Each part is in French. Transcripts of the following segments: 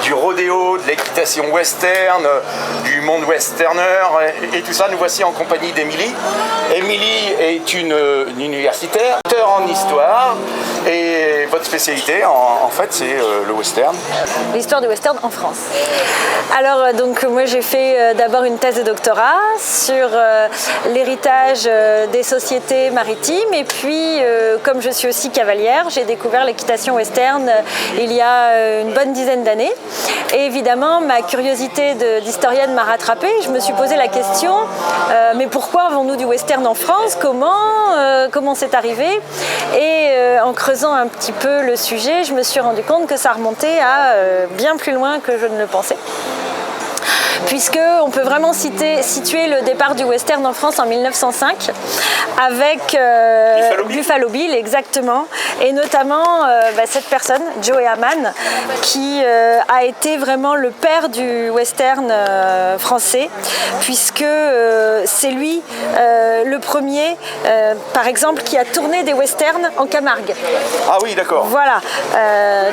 du rodéo, de l'équitation western, du monde westerner et tout ça. Nous voici en compagnie d'Émilie. Émilie est une universitaire, docteur en histoire, et votre spécialité en fait c'est le western. L'histoire du western en France. Alors donc moi j'ai fait d'abord une thèse de doctorat sur l'héritage des sociétés maritimes, et puis comme je suis aussi cavalière, j'ai découvert l'équitation western il y a une bonne dizaine d'années, et évidemment ma curiosité d'historienne m'a rattrapée. Je me suis posé la question mais pourquoi avons-nous du western en France, comment c'est arrivé, et en creusant un petit peu le sujet, je me suis rendu compte que ça remontait à bien plus loin que je ne le pensais. Puisqu'on peut vraiment situer le départ du western en France en 1905 avec Buffalo Bill, exactement, et notamment cette personne, Joey Hamann, qui a été vraiment le père du western français, puisque c'est lui le premier, par exemple, qui a tourné des westerns en Camargue. Ah oui, d'accord. Voilà,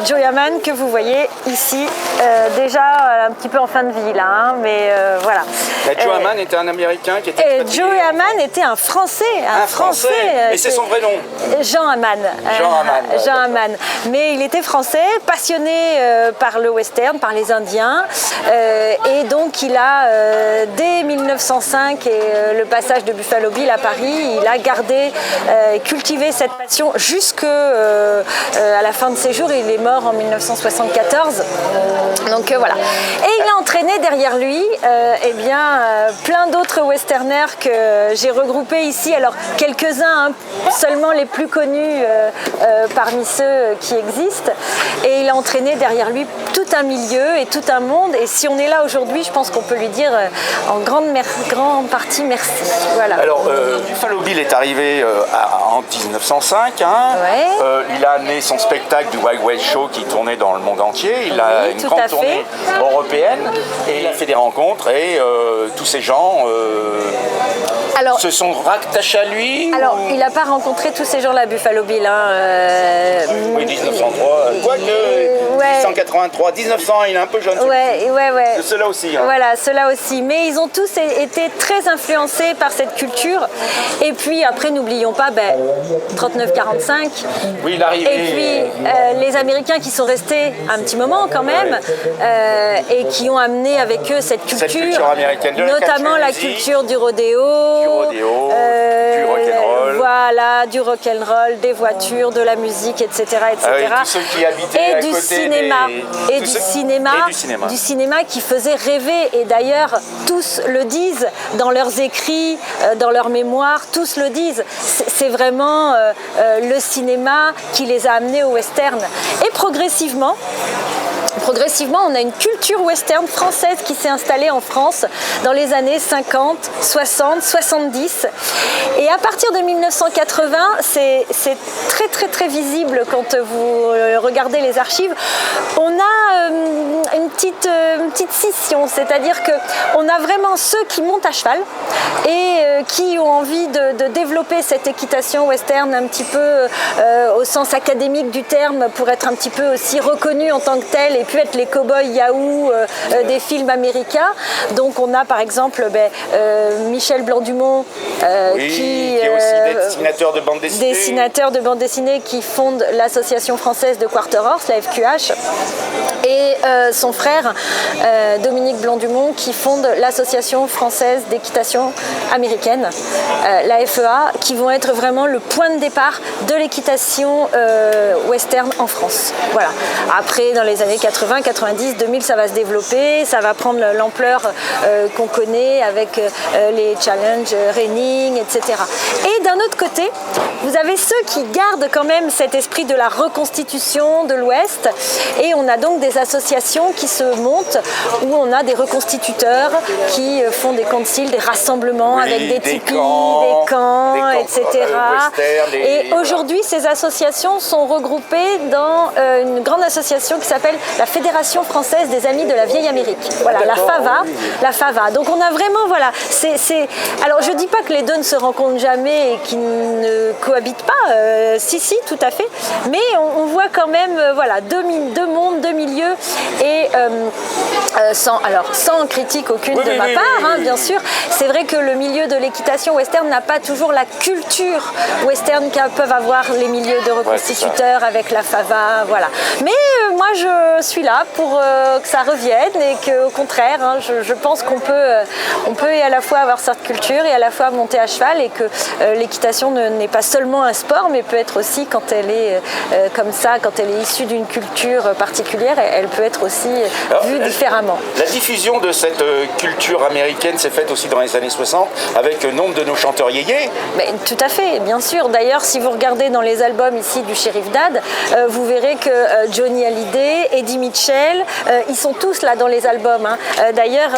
Joey Hamann que vous voyez ici, déjà un petit peu en fin de vie là, hein, mais voilà. Joey Hamann était un Américain qui était expatrié. Joey Hamann était un Français. Un Français. Et c'est son vrai nom. Jean Hamann. Jean Hamann. Mais il était français, passionné par le western, par les Indiens. Et donc il a, dès 1905 et le passage de Buffalo Bill à Paris, il a gardé et cultivé cette passion jusqu'à la fin de ses jours. Il est mort en 1974. Donc voilà. Et il a entraîné derrière lui plein d'autres westerners que j'ai regroupés ici. Alors quelques-uns, seulement les plus connus parmi ceux qui existent. Et il a entraîné derrière lui tout un milieu et tout un monde. Et si on est là aujourd'hui, je pense qu'on peut lui dire en grande partie merci. Voilà. Alors Buffalo Bill est arrivé en 1905. Hein. Ouais. Il a amené son spectacle du Wild West Show qui tournait dans le monde entier. Il a une grande tournée européenne et il a fait des rencontres et tous ces gens se sont rattachés à lui. Alors, il n'a pas rencontré tous ces gens-là, Buffalo Bill. Oui, 1903. Quoique, 1883, 1900, il est un peu jeune. Ouais. Ceux-là aussi. Hein. Voilà, ceux-là aussi. Mais ils ont tous été très influencés par cette culture. Et puis, après, n'oublions pas, 39-45. Oui, l'arrivée. Et puis, les Américains qui sont restés un petit moment quand même, et qui ont amené avec eux cette culture américaine, notamment la culture du rodéo, du rock'n'roll. Voilà, du rock'n'roll, des voitures, de la musique, etc. Ah oui, tous ceux qui habitaient à du côté cinéma. Et Du cinéma qui faisait rêver. Et d'ailleurs, tous le disent dans leurs écrits, dans leurs mémoires, tous le disent. C'est vraiment le cinéma qui les a amenés au western. Et progressivement, on a une culture western française qui s'est installée en France dans les années 50, 60, 70. Et à partir de 1980, c'est très très très visible quand vous regardez les archives. On a une petite scission, c'est-à-dire qu'on a vraiment ceux qui montent à cheval et qui ont envie de développer cette équitation western un petit peu au sens académique du terme, pour être un petit peu aussi reconnus en tant que tels et puis être les cow-boys Yahoo des films américains. Donc on a par exemple Michel Blanc-Dumont qui est aussi dessinateur de bande dessinée. Dessinateur de bande dessinée qui fonde l'association française de Quarter Horse, la FQH, et son frère Dominique Blanc-Dumont qui fonde l'association française d'équitation américaine, la FEA, qui vont être vraiment le point de départ de l'équitation western en France. Voilà. Après, dans les années 80, 90, 2000, ça va se développer, ça va prendre l'ampleur qu'on connaît avec les challenges reining, etc. Et d'un autre côté, vous avez ceux qui gardent quand même cet esprit de la reconstitution de l'Ouest, et on a donc des associations qui se montent où on a des reconstituteurs qui font des conciles, des rassemblements avec des tipis, des camps, etc. Et aujourd'hui, ces associations sont regroupées dans une grande association qui s'appelle la Fédération française des Amis de la Vieille Amérique. Voilà, la FAVA. Donc on a vraiment, voilà, alors je dis pas que les deux ne se rencontrent jamais et qu'ils ne cohabitent pas, si, tout à fait, mais on voit quand même, voilà, deux mondes, deux milieux milieu et sans critique aucune de ma part, bien sûr, c'est vrai que le milieu de l'équitation western n'a pas toujours la culture western que peuvent avoir les milieux de reconstituteurs avec la fava, voilà. Mais moi je suis là pour que ça revienne et qu'au contraire, je pense qu'on peut à la fois avoir cette culture et à la fois monter à cheval et que l'équitation n'est pas seulement un sport mais peut être aussi quand elle est comme ça, quand elle est issue d'une culture particulière, elle peut être aussi vue différemment. La diffusion de cette culture américaine s'est faite aussi dans les années 60 avec nombre de nos chanteurs yéyés. Mais, tout à fait, bien sûr. D'ailleurs, si vous regardez dans les albums ici du Shérif Dad, vous verrez que Johnny Hallyday, Eddie Mitchell, ils sont tous là dans les albums. D'ailleurs,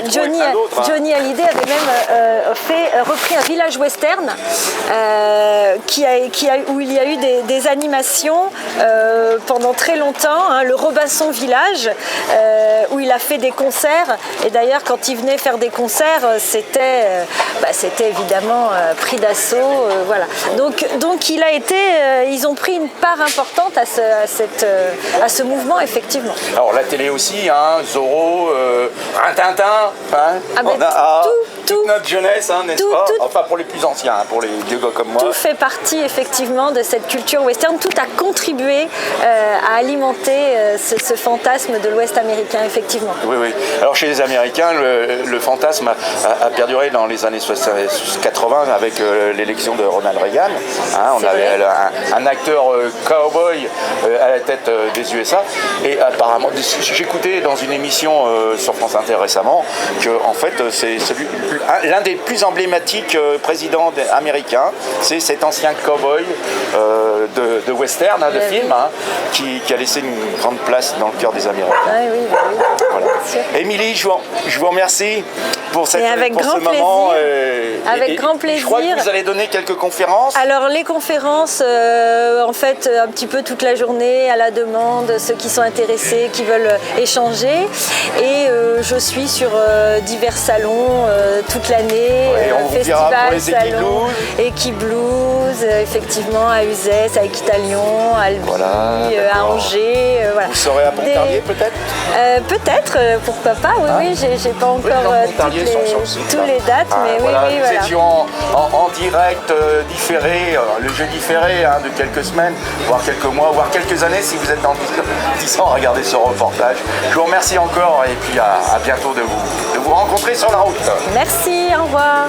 Johnny Hallyday avait même repris un village western où il y a eu des animations pendant très longtemps, le Robinson Village, où il a fait des concerts. Et d'ailleurs, quand il venait faire des concerts, c'était évidemment pris d'assaut. Voilà. Donc ils ont pris une part importante à ce mouvement, effectivement. Alors la télé aussi, Zorro, Tintin, toute notre jeunesse, n'est-ce pas? Enfin pour les plus anciens, pour les vieux gars comme moi. Tout fait partie effectivement de cette culture western, tout a contribué à alimenter ce fantasme de l'Ouest américain, effectivement. Oui. Alors chez les Américains, le fantasme a perduré dans les années 80 avec l'élection de Ronald Reagan. On avait un acteur cowboy à la tête des USA. Et apparemment, j'écoutais dans une émission sur France Inter récemment que en fait c'est l'un des plus emblématiques présidents américains, c'est cet ancien cowboy de western, de film, qui a laissé une grande place dans le cœur des Américains. Oui. Voilà. Émilie, je vous remercie pour ce moment. Avec grand plaisir. Je crois que vous allez donner quelques conférences. Alors les conférences, en fait, un petit peu toute la journée à la demande, ceux qui sont intéressés, qui veulent échanger. Et je suis sur divers salons toute l'année, festivals, salons, Equiblues, effectivement à Uzès, à Equitalion, à Albi, à Angers. Voilà. Vous serez à Pontarlier peut-être Peut-être, pourquoi pas, oui, j'ai pas encore tous les dates, mais voilà. Nous étions en direct différé, le jeu différé de quelques semaines, voire quelques mois, voire quelques années si vous êtes dans 10 ans à regarder ce reportage. Je vous remercie encore et puis à bientôt de vous rencontrer sur la route. Merci, au revoir.